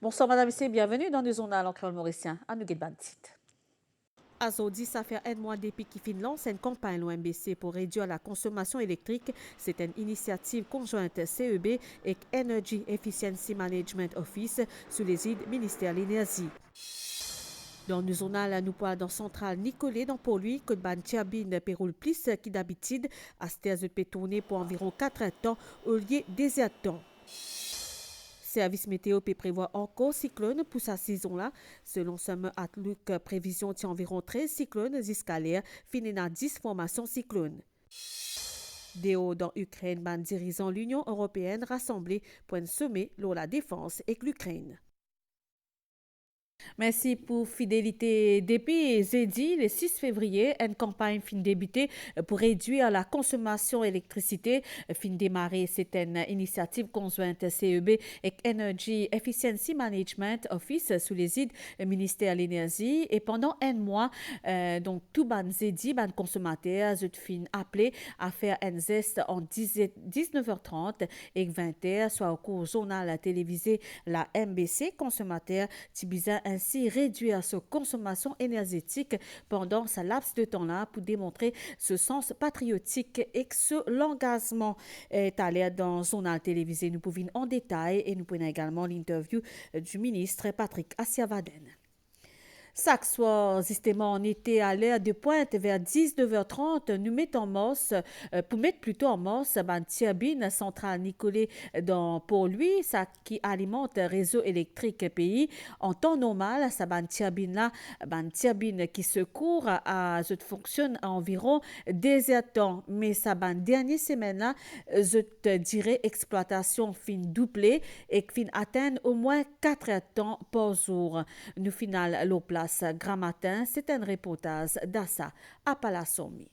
Bonsoir madame, messieurs, bienvenue dans le journal en créole mauricien. À nous guide titre. Azodi, ça fait un mois depuis qu'il finit une campagne l'OMBC pour réduire la consommation électrique. C'est une initiative conjointe CEB et Energy Efficiency Management Office sous l'égide ministère de l'Énergie. Dans le journal, nous parlons dans centrale Nicolet, dans pour lui, que ban turbine péroule plus qui d'habitude, à cette peut tourner pour environ 4 temps au lieu des temps. Service météo peut prévoir encore cyclone pour sa saison-là. Selon Summer Outlook, prévision tient environ 13 cyclones jusqu'à l'air, fini à 10 formations cyclones. Déo dans Ukraine, ban dirigeant l'Union européenne rassemblée pour un sommet lors la défense avec l'Ukraine. Merci pour fidélité. Depuis jeudi, le 6 février, une campagne fin débutée pour réduire la consommation d'électricité. Fin démarrée, c'est une initiative conjointe CEB et Energy Efficiency Management Office sous l'égide du ministère de l'Énergie. Et pendant un mois, donc tout ban jeudi, ban consommateurs, je fin appelé à faire un geste en 19h30 et 20h, soit au cours journal télévisé la MBC consommateur Tibiza ainsi réduire sa consommation énergétique pendant ce laps de temps-là pour démontrer ce sens patriotique et que l'engagement est allé dans le journal télévisé. Nous pouvons en détail et nous prenons également l'interview du ministre Patrick Assiavaden. Chaque soir, justement, on était à l'heure de pointe vers 19h30. Nous mettons en mos, pour mettre plutôt en mos, une turbine centrale Nicolet pour lui, ça qui alimente le réseau électrique pays. En temps normal, ça une turbine-là, une turbine qui secourt je fonctionne à environ 10 temps. Mais ça, dernière semaine-là, je te dirais, exploitation fin doublée et fin atteindre au moins 4 temps par jour. Nous final l'eau place grand matin, c'est un reportage d'Assa à Palassomi.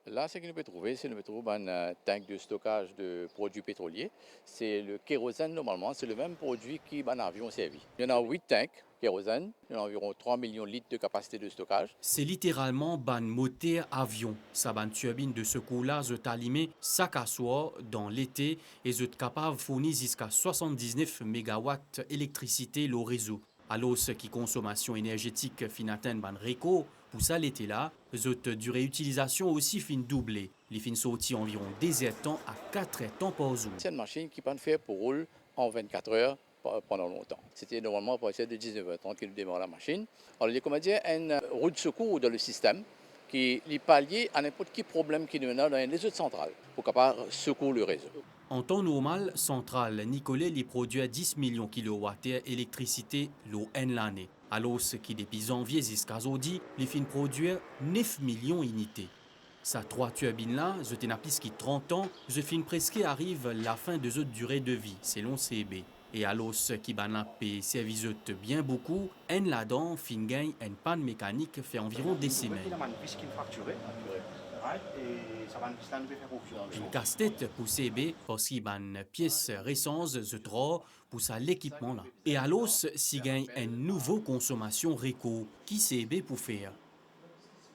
Là, ce que nous pouvons trouver, c'est un tank de stockage de produits pétroliers. C'est le kérosène, normalement, c'est le même produit qui un avion servi. Il y en a 8 tanks kérosène, il y a environ 3 millions de litres de capacité de stockage. C'est littéralement ban moteur avion. Sa ban turbine de secours-là, je t'allume chaque soir dans l'été et je suis capable de fournir jusqu'à 79 MW d'électricité au réseau. Alors, ce qui consommation énergétique fin atteint ban réco, pour ça l'été là, cette durée d'utilisation aussi fin doublée. Les fins sortis environ 10 temps à 4 temps par jour. C'est une machine qui peut faire pour rouler en 24 heures pendant longtemps. C'était normalement pour essayer de 19h30 qu'il démarre la machine. Alors, il y a comme dire une roue de secours dans le système qui est pallié à n'importe quel problème qui nous a dans les autres centrales pour capable secourir le réseau. En temps normal, centrale Nicolet lui produit 10 millions de kWh d'électricité l'année. Alors, ce qui depuis janvier jusqu'à aujourd'hui, les fin produire 9 millions d'unités. Sa 3 turbines-là, je t'ai plus qui 30 ans, je fin presque arrive la fin de cette durée de vie, selon CB. Et alors, ce qui banapé service bien beaucoup, en là-dedans, fin gagne une panne mécanique fait environ des semaines. Une casse-tête pour CB parce qu'il y a une pièce récente de trop pour ça l'équipement là. Et alors, s'il gagne une nouvelle consommation réco, qui CB pour faire?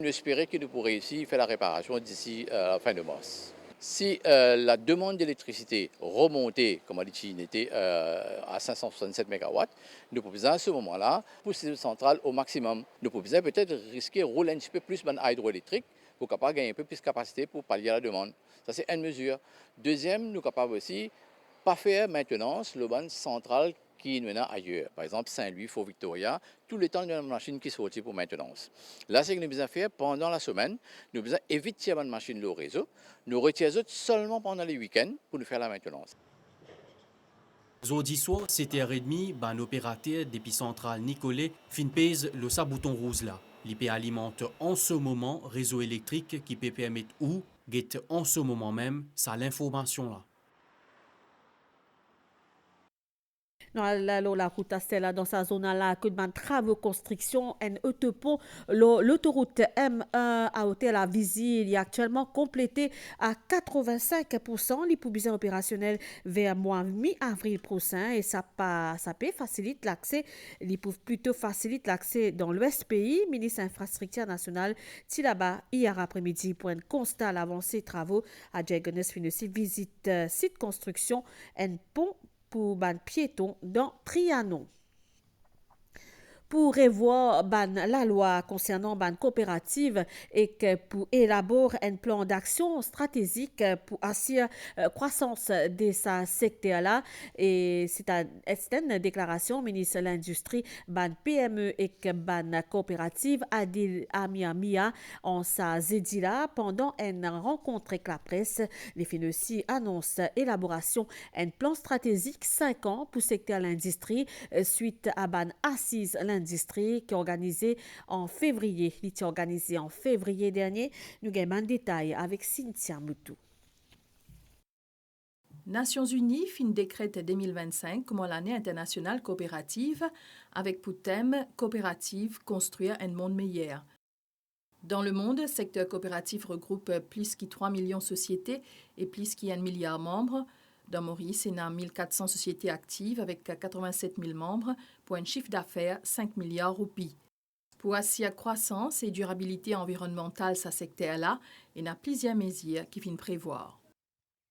Nous espérons que nous pourrons réussir à faire la réparation d'ici la fin de mars. Si la demande d'électricité remontait, comme on dit, à 567 MW, nous pouvons à ce moment-là pousser la centrale au maximum. Nous pouvons peut-être risquer de rouler un petit peu plus de hydroélectrique pour capable gagner un peu plus de capacité pour pallier à la demande. Ça, c'est une mesure. Deuxième, nous sommes capables aussi pas faire maintenance le ban central qui est ailleurs. Par exemple, Saint-Louis, Fort-Victoria, tout le temps, nous avons une machine qui sortit pour maintenance. Là, c'est ce que nous devons faire pendant la semaine. Nous devons éviter une machine au réseau. Nous retirons seulement pendant les week-ends pour nous faire la maintenance. Jeudi soir, 7h30, un opérateur d'Épicentrale Nicolet fin pèse le sabouton rouge là. L'IP alimente en ce moment réseau électrique qui peut permettre ou guette en ce moment même ça l'information là. La route à dans sa zone là que de travaux construction un autopont l'autoroute M1 à hôtel à Vizy il est actuellement complété à 85%. Les publicités opérationnelles vers mois mi-avril prochain et ça peut facilite l'accès. Ils peuvent plutôt faciliter l'accès dans l'Ouest pays. Ministre infrastructure nationale Tilaba hier après-midi pour un constat l'avancée travaux à Diegones Finusi visite site construction un pont pour ban piétons dans Trianon. Pour revoir la loi concernant ban coopérative et que pour élaborer un plan d'action stratégique pour assurer croissance de ce secteur-là. Et c'est une déclaration ministre de l'Industrie, ban PME et que ban coopérative Adil Amiamia en sa zédila pendant une rencontre avec la presse. Les financiers annoncent élaboration un plan stratégique 5 ans pour le secteur de l'industrie suite à ban assise l'industrie qui est organisé en février. Il est organisé en février dernier. Nous avons un détail avec Cynthia Moutou. Nations Unies fin décrète 2025 comme l'année internationale coopérative avec pour thème coopérative construire un monde meilleur. Dans le monde, le secteur coopératif regroupe plus de 3 millions de sociétés et plus de 1 milliard de membres. Dans Maurice, il y a 1400 sociétés actives avec 87 000 membres pour un chiffre d'affaires 5 milliards de roupies. Pour assurer croissance et durabilité environnementale, ce secteur-là, il y a plusieurs mesures qui viennent prévoir.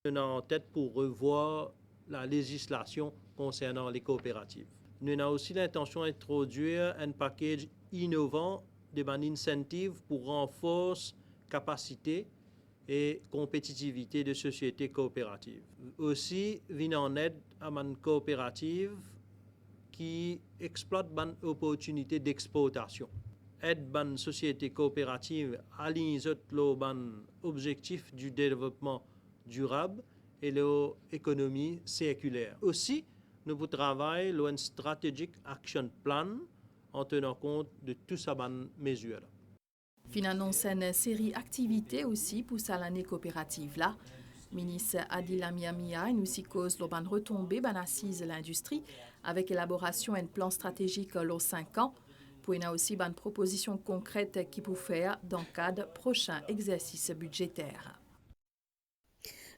On a en tête pour revoir la législation concernant les coopératives. Nous avons aussi l'intention d'introduire un package innovant de incentives pour renforcer la capacité et compétitivité de sociétés coopératives. Aussi, venir en aide à une coopérative qui exploite une opportunité d'exportation. Aide une société coopérative à aligner l'objectif du développement durable et l'économie circulaire. Aussi, nous travaillons sur un strategic action plan en tenant compte de toutes ces mesures. Fin annonce une série d'activités aussi pour l'année coopérative là. Ministre Adil Amiamia nous aussi cause l'oban retombée ban assise l'industrie avec élaboration d'un plan stratégique aux 5 ans. Pour y a aussi une proposition concrète qui peut faire dans le cadre prochain exercice budgétaire.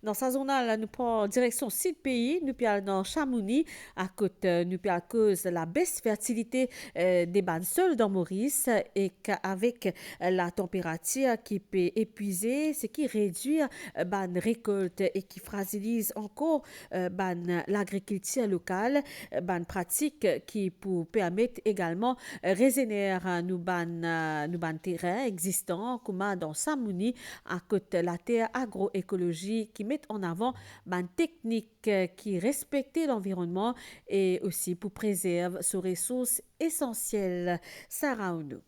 Dans sa zone, nous prenons direction sud pays, nous sommes dans Chamonix, à côté, nous sommes à cause de la baisse fertilité des bandes seules dans Maurice et qu'avec la température qui peut épuiser, ce qui réduit ban récolte et qui fragilise encore l'agriculture locale, ban pratique qui pour permettre également régénérer nos ban terrains existants comme dans Chamonix à côté de la terre agroécologie qui mettent en avant une technique qui respecte l'environnement et aussi pour préserver ses ressources essentielles. Sarah Ounou.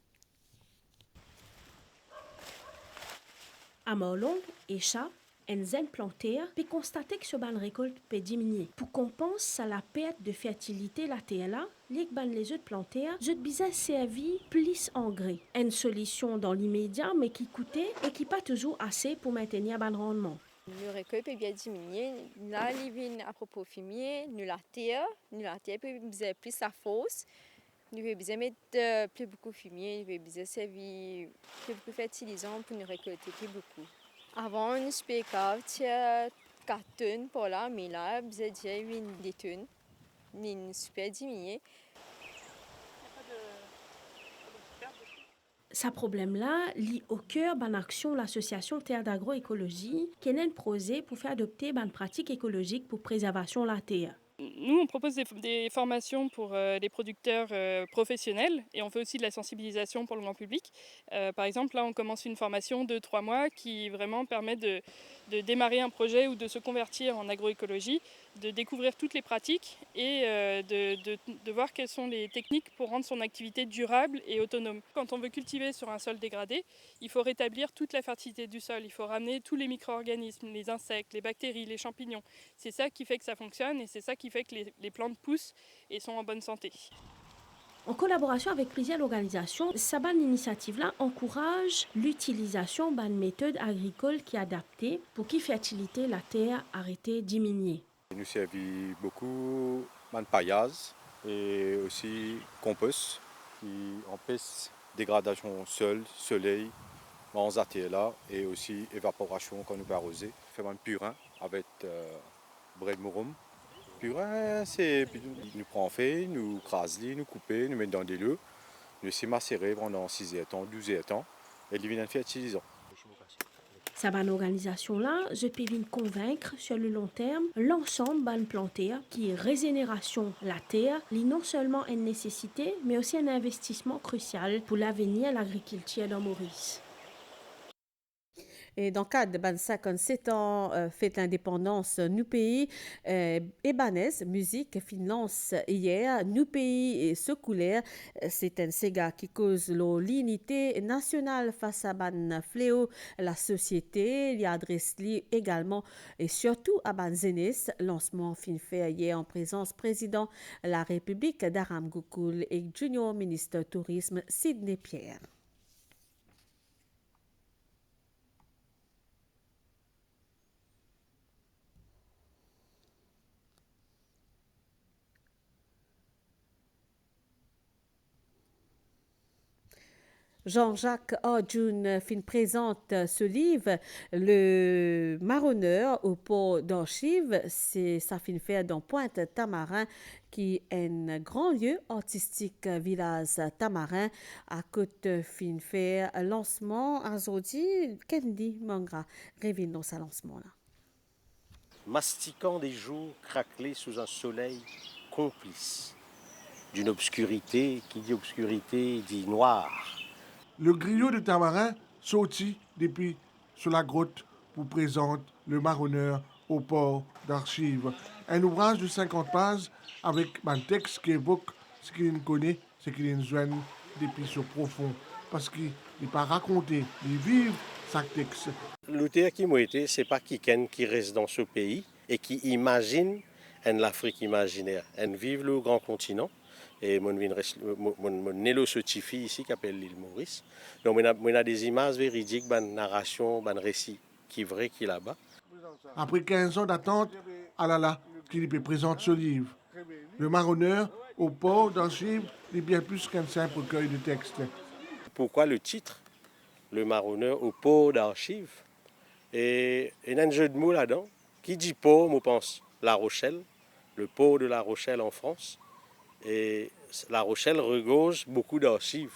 À Morlong, Echa, une zone plantaire peut constater que ce ban récolte peut diminuer. Pour compenser la perte de fertilité la terre là, les autres plantaires, je besoin servir plus engrais. Une solution dans l'immédiat mais qui coûtait et qui pas toujours assez pour maintenir un rendement. Le récolte peut bien diminuer. Là, il vient à propos fumier, nous la terre peut besoin plus la fosse. Nous avons besoin de mettre plus beaucoup de fumier, nous avons besoin de servir plus beaucoup de fertilisants pour nous récolter plus beaucoup. Avant, nous spécave 4 tonnes pour là, mais là, nous avons déjà 8 tonnes. Nous super diminué. Ce problème-là lie au cœur d'une action l'association Terre d'agroécologie qui est un projet pour faire adopter une pratique écologique pour préservation de la terre. Nous, on propose des formations pour les producteurs professionnels et on fait aussi de la sensibilisation pour le grand public. Par exemple, là, on commence une formation de 3 mois qui vraiment permet de démarrer un projet ou de se convertir en agroécologie, de découvrir toutes les pratiques et de voir quelles sont les techniques pour rendre son activité durable et autonome. Quand on veut cultiver sur un sol dégradé, il faut rétablir toute la fertilité du sol, il faut ramener tous les micro-organismes, les insectes, les bactéries, les champignons. C'est ça qui fait que ça fonctionne et c'est ça qui fait que les plantes poussent et sont en bonne santé. En collaboration avec plusieurs organisations, cette initiative-là encourage l'utilisation d'une méthode agricole qui est adaptée pour que la fertilité de la terre arrête de diminuer. Nous servons beaucoup de paillage et aussi compost qui empêche dégradation sol, soleil, dans la terre là et aussi évaporation quand nous peut arroser. Faire un purin avec bret de mourum. Purin, c'est nous prenons fait, nous crasons, nous coupons, nous mettons dans des lieux, nous laissons macérer pendant 6 temps, 12 temps et il devient fertilisant. Sa bonne organisation-là, je peux convaincre sur le long terme l'ensemble bonne planter qui régénération la terre, est non seulement une nécessité, mais aussi un investissement crucial pour l'avenir de l'agriculture dans Maurice. Et dans le cadre de 57 ans, fête l'indépendance, nous pays, Ebanez, musique, finance hier, nous pays et secoulaire, c'est un Sega qui cause l'unité nationale face à ban fléau, la société, il adresse également et surtout à ban Zenes, lancement fin fait hier en présence président de la République d'Aram Goukoul et junior ministre tourisme Sidney Pierre. Jean-Jacques Arjun présente ce livre, Le Marronneur au port d'Archives. Ça fait dans Pointe-Tamarin, qui est un grand lieu artistique village Tamarin. À côté fait lancement aujourd'hui, Kendi Mangra révèle dans ce lancement-là. Mastiquant des jours craquelés sous un soleil complice, d'une obscurité qui dit obscurité dit noir. Le griot de Tamarin sortit depuis sur la grotte pour présenter Le Marronneur au port d'Archives. Un ouvrage de 50 pages avec un texte qui évoque ce qu'il connaît, ce qu'il joigne depuis ce profond. Parce qu'il n'est pas raconté, il vive sa texte. L'auteur qui m'a été, c'est pas quelqu'un qui reste dans ce pays et qui imagine l'Afrique imaginaire. Elle vive le grand continent. Et mon nélo ce tifi ici qui appelle l'île Maurice. Donc on a des images véridiques, une narration, un récit qui est vrai qui est là-bas. Après 15 ans d'attente, Alala qui lui présente ce livre. Le Marronneur au port d'Archives est bien plus qu'un simple recueil de textes. Pourquoi le titre Le Marronneur au port d'Archives? Et il y a un jeu de mots là-dedans. Qui dit port, on pense La Rochelle, le port de La Rochelle en France. Et La Rochelle regorge beaucoup d'archives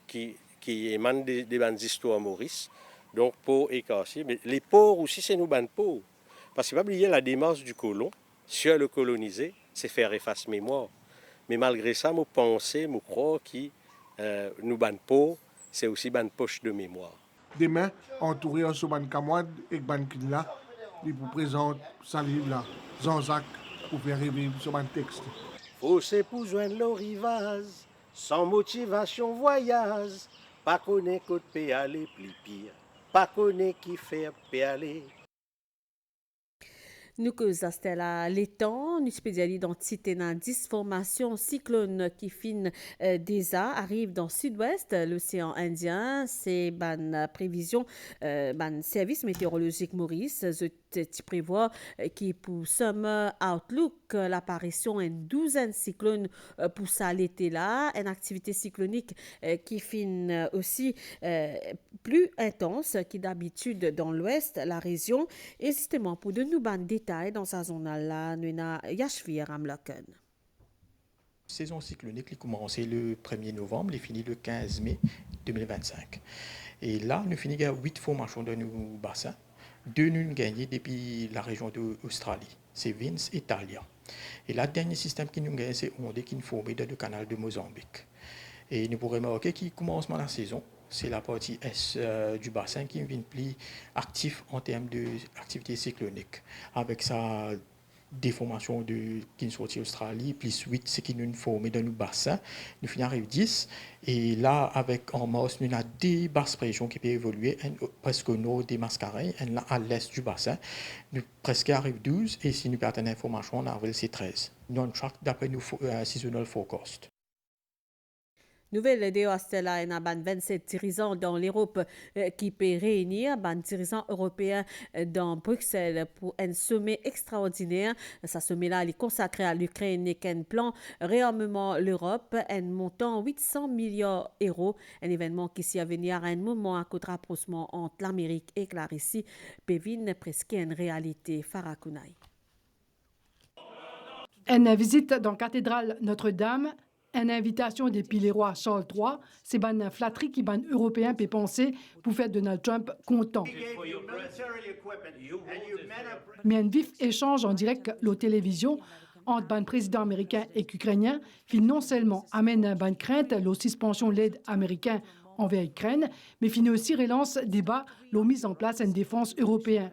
qui émanent des bandes histoires Maurice. Donc, port et archives. Mais les ports aussi, c'est nous bandes ports. Parce qu'il ne faut pas oublier la démarche du colon, sur le colonisé, c'est faire efface mémoire. Mais malgré ça, nous pensons, nous croyons que nous bandes ports, c'est aussi bandes poche de mémoire. Demain, entouré en ce ban Kamwad et ban Kinla, il vous présente sa livre là, Jean-Jacques, pour faire revivre ce ban texte. Fossé pour joindre le rivage, sans motivation voyage, pas connaît côté peut aller plus pire, pas connaît qui fait peut aller. Nous causons l'étang, nous spécialisons identité dans 10 formations cyclone qui fin déjà arrive dans le sud-ouest, l'océan Indien, c'est ban prévision, ban service météorologique Maurice, qui prévoit qui pour Summer Outlook l'apparition d'une douzaine de cyclones pour ça l'été là, une activité cyclonique qui fin aussi plus intense qui d'habitude dans l'ouest, la région, et justement pour de nous ban détails dans sa zone-là, nous avons Yashvir Amlaken. Saison cyclonique qui commence le 1er novembre et finit le 15 mai 2025. Et là, nous finissons 8 formations de nos bassins. 2 nous gagnons depuis la région d'Australie, c'est Vince et Thalia. Et le dernier système qui nous gagne, c'est Ondé qui nous forme dans le canal de Mozambique. Et nous pourrons remarquer qu'il commence la saison. C'est la partie est du bassin qui devient plus actif en termes d'activité cyclonique. Avec sa déformation qui nous sortit d'Australie, plus 8, c'est qui nous forme dans le bassin. Nous finissons à 10. Et là, avec en mars, nous avons des basses régions qui peuvent évoluer, presque au nord des Mascareilles, et à l'est du bassin. Nous presque arrive 12. Et si nous perdons l'information, on arrive c'est 13. Non-track d'après nos seasonal forecast. Nouvelle de Astella et ban 27 dirigeants dans l'Europe qui peut réunir ban dirigeants européens dans Bruxelles pour un sommet extraordinaire. Ce sommet-là est consacré à l'Ukraine et un plan réarmement l'Europe, un montant 800 milliards d'euros. Un événement qui s'y a venu à un moment à cause de rapprochement entre l'Amérique et la Russie, pévine presque une réalité Farakounaï. Une visite dans la cathédrale Notre-Dame une invitation depuis les rois Charles III, c'est une flatterie qui ban européen peut penser pour faire Donald Trump content. Mais un vif échange en direct la télévision entre le président américain et ukrainien fin non seulement amène une crainte la suspension de l'aide américaine envers l'Ukraine, mais fin aussi relance débat la mise en place d'une défense européenne.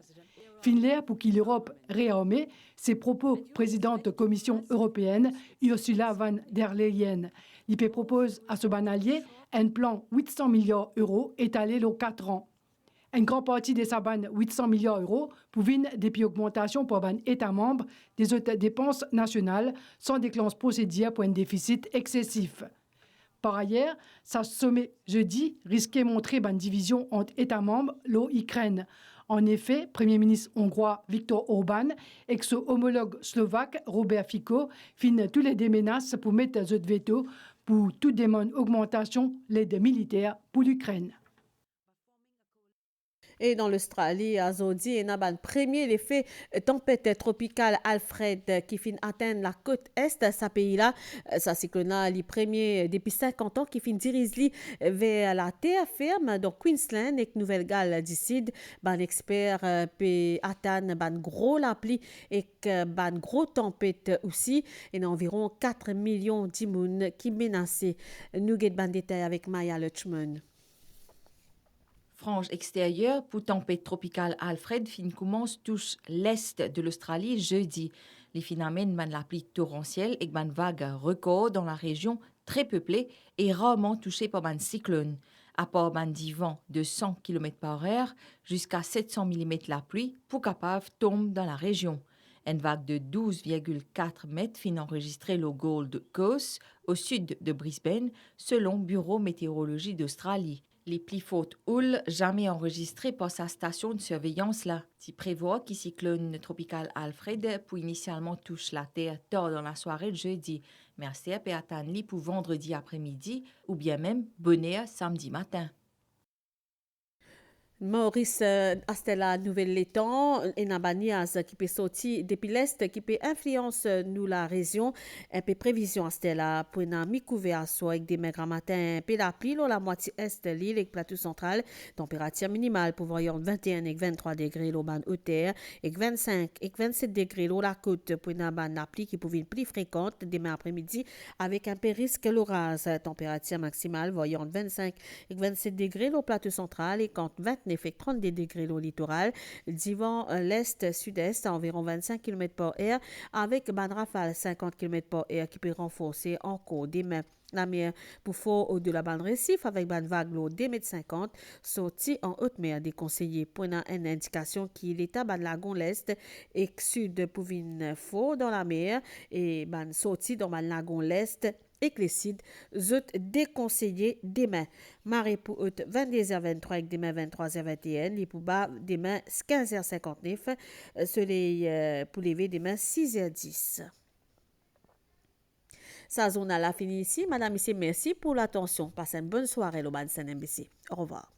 Fin l'air pour qu'il l'Europe réarmée, ses propos présidente de la Commission européenne, Ursula von der Leyen. L'IP propose à ce ban allié un plan 800 milliards d'euros étalé sur 4 ans. Une grande partie de ces 800 milliards d'euros proviennent depuis augmentation pour les États membres des autres dépenses nationales sans déclencher procédure pour un déficit excessif. Par ailleurs, ce sommet jeudi risquait de montrer une division entre États membres et l'Ukraine. En effet, Premier ministre hongrois Viktor Orbán et son homologue slovaque Robert Fico finissent tous les menaces pour mettre un veto pour toute demande augmentation de l'aide militaire pour l'Ukraine. Et dans l'Australie, Azodi et Naban premier l'effet tempête tropicale Alfred qui finit atteindre la côte est de ce pays-là. Ça cyclone les premiers depuis 50 ans qui finit diriger vers la terre ferme dans Queensland et Nouvelle-Galles du Sud. Ben expert peut atteindre ban gros la pluie et ban gros tempête aussi et environ 4 millions d'immunes qui menacent. Nous avons ban détail avec Maya Lutchman. Frange extérieure pour tempête tropicale Alfred fin commence tous l'est de l'Australie jeudi. Les phénomènes man la pluie torrentielle et man vague record dans la région très peuplée et rarement touchée par un cyclone. À part man du vent de 100 km/h jusqu'à 700 mm la pluie pour capable tombe dans la région. Une vague de 12,4 mètres fin enregistrée au Gold Coast au sud de Brisbane selon Bureau météorologie d'Australie. Les plus fortes houles jamais enregistrées par sa station de surveillance là, qui prévoit qu'un cyclone tropical Alfred pour initialement toucher la terre tard dans la soirée de jeudi. Merci à attendre pour vendredi après-midi ou bien même bonheur samedi matin. Maurice Astella Nouvelle-Létan et Nabanias qui peut sortir depuis l'Est, qui peut influencer nous la région. Un peu prévision Astella pour une mi-couvert avec des maigres matins, peu la pluie la moitié est de l'île et plateau central. Température minimale pour voyant 21 et 23 degrés au bande hauteur et 25 et 27 degrés la côte pour une bande la pluie qui peut être plus fréquente demain après-midi avec un peu risque l'orage. Température maximale voyant 25 et 27 degrés au plateau central et quand 29 fait 32 degrés au littoral, du vent l'est-sud-est à environ 25 km/h avec ban rafale 50 km/h qui peut renforcer encore demain. La mer pour fort au de la bande récif avec ban vague l'eau 2,50 m sorti en haute mer déconseillé pour une indication qui l'état ban lagon l'est et sud pour vin fort dans la mer et ban sorti dans ban lagon l'est Éclécide, zut déconseillé demain. Marée pour haute 22h23 avec demain 23h21. Les pour bas demain 15h59. Soleil pour lever demain 6h10. Sa zone à la fini ici. Madame, ici, merci pour l'attention. Passez une bonne soirée, le Ban NBC. Au revoir.